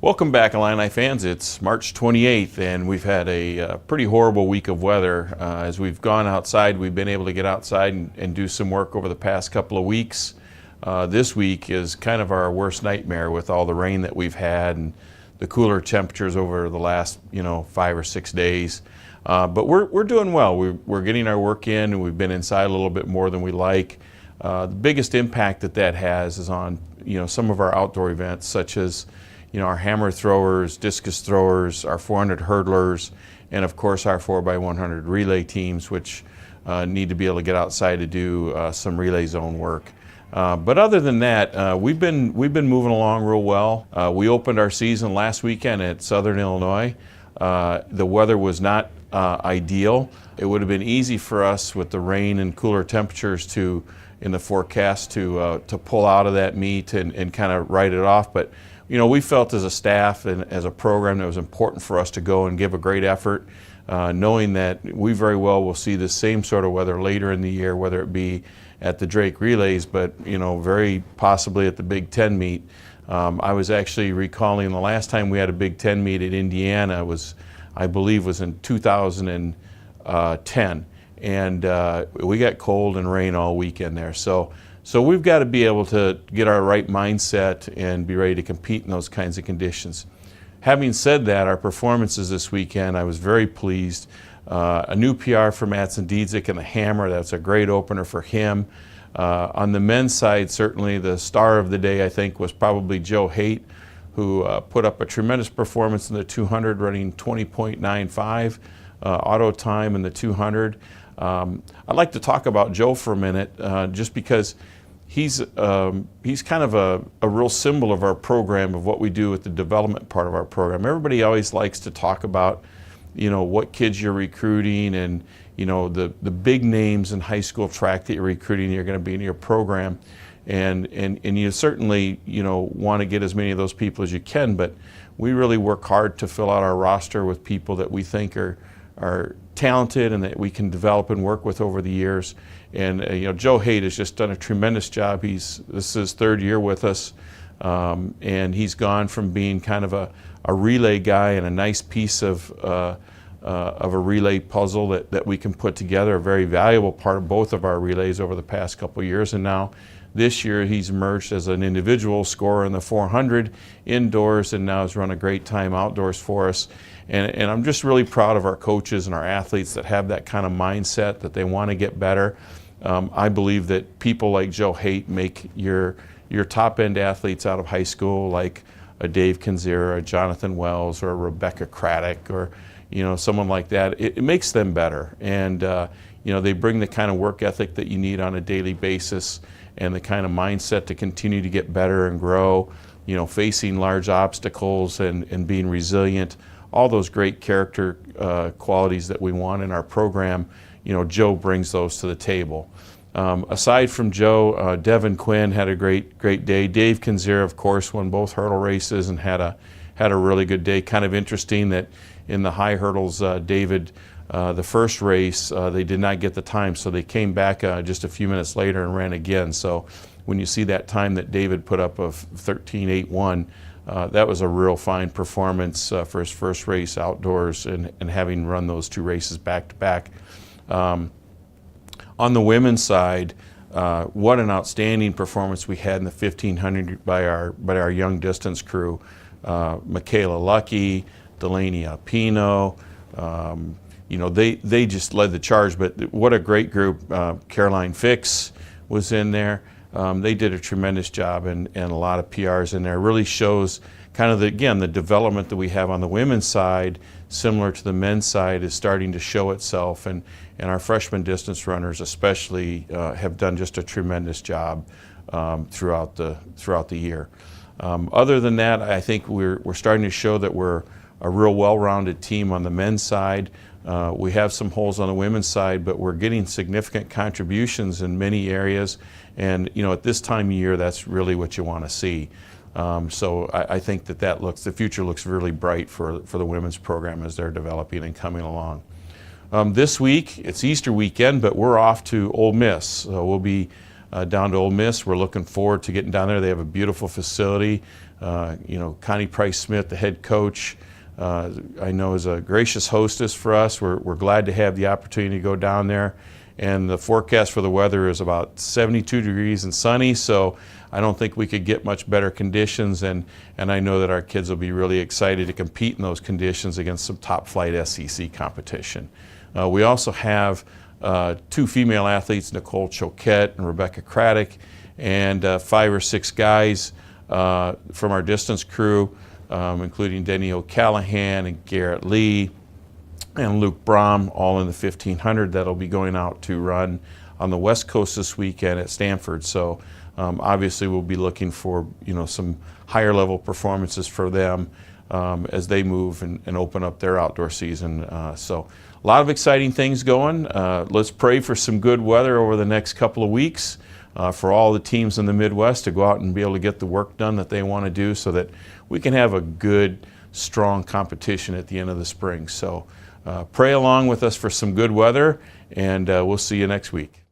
Welcome back, Illini fans. It's March 28th, and we've had a pretty horrible week of weather. As we've gone outside, we've been able to get outside and do some work over the past couple of weeks. This week is kind of our worst nightmare with all the rain that we've had and the cooler temperatures over the last 5 or 6 days. But we're doing well. We're getting our work in, and we've been inside a little bit more than we like. The biggest impact that has is on some of our outdoor events, such as our hammer throwers, discus throwers, our 400 hurdlers, and of course our 4x100 relay teams, which need to be able to get outside to do some relay zone work. But other than that, we've been moving along real well. We opened our season last weekend at Southern Illinois. The weather was not ideal. It would have been easy for us with the rain and cooler temperatures in the forecast to pull out of that meet and kind of write it off. But we felt as a staff and as a program that it was important for us to go and give a great effort, knowing that we very well will see the same sort of weather later in the year, whether it be at the Drake Relays, but very possibly at the Big Ten meet. I was actually recalling the last time we had a Big Ten meet at Indiana I believe was in 2010, and we got cold and rain all weekend there. So we've got to be able to get our right mindset and be ready to compete in those kinds of conditions. Having said that, our performances this weekend, I was very pleased. A new PR for Matson Diedzik and the hammer, that's a great opener for him. On the men's side, certainly the star of the day, I think, was probably Joe Haight, who put up a tremendous performance in the 200, running 20.95 auto time in the 200. I'd like to talk about Joe for a minute, just because he's kind of a real symbol of our program, of what we do with the development part of our program. Everybody always likes to talk about, what kids you're recruiting and, the big names in high school track that you're recruiting, you're going to be in your program. And you certainly, want to get as many of those people as you can, but we really work hard to fill out our roster with people that we think are talented and that we can develop and work with over the years. And Joe Haight has just done a tremendous job. This is his third year with us, and he's gone from being kind of a relay guy and a nice piece of a relay puzzle that we can put together, a very valuable part of both of our relays over the past couple of years. And now this year he's emerged as an individual scorer in the 400 indoors, and now has run a great time outdoors for us. And I'm just really proud of our coaches and our athletes that have that kind of mindset, that they want to get better. I believe that people like Joe Haight make your top-end athletes out of high school, like a Dave Kinzera, a Jonathan Wells, or a Rebecca Craddock, or someone like that. It makes them better, and they bring the kind of work ethic that you need on a daily basis, and the kind of mindset to continue to get better and grow, facing large obstacles and being resilient. All those great character qualities that we want in our program, Joe brings those to the table. Aside from Joe, Devin Quinn had a great day. Dave Kinzera, of course, won both hurdle races and had a really good day. Kind of interesting that in the high hurdles, David, the first race, they did not get the time, so they came back just a few minutes later and ran again. So when you see that time that David put up of 13.81, that was a real fine performance for his first race outdoors, and having run those two races back to back. On the women's side, what an outstanding performance we had in the 1500 by our young distance crew. Michaela Lucky, Delaney Alpino, they just led the charge, but what a great group. Caroline Fix was in there. They did a tremendous job, and a lot of PRs in there. Really shows kind of, the development that we have on the women's side, similar to the men's side, is starting to show itself, and our freshman distance runners especially have done just a tremendous job throughout the year. Other than that, I think we're starting to show that we're a real well-rounded team on the men's side. We have some holes on the women's side, but we're getting significant contributions in many areas. And at this time of year, that's really what you want to see. So I think the future looks really bright for the women's program as they're developing and coming along. This week, it's Easter weekend, but we're off to Ole Miss. So we'll be down to Ole Miss. We're looking forward to getting down there. They have a beautiful facility. Connie Price-Smith, the head coach, I know is a gracious hostess for us. We're glad to have the opportunity to go down there. And the forecast for the weather is about 72 degrees and sunny, so I don't think we could get much better conditions, and I know that our kids will be really excited to compete in those conditions against some top flight SEC competition. We also have 2 female athletes, Nicole Choquette and Rebecca Craddock, and 5 or 6 guys from our distance crew, including Denny O'Callahan and Garrett Lee and Luke Brom, all in the 1500 that'll be going out to run on the West Coast this weekend at Stanford. So obviously we'll be looking for some higher level performances for them as they move and open up their outdoor season. So a lot of exciting things going. Let's pray for some good weather over the next couple of weeks for all the teams in the Midwest to go out and be able to get the work done that they want to do, so that we can have a good, strong competition at the end of the spring. So pray along with us for some good weather, and we'll see you next week.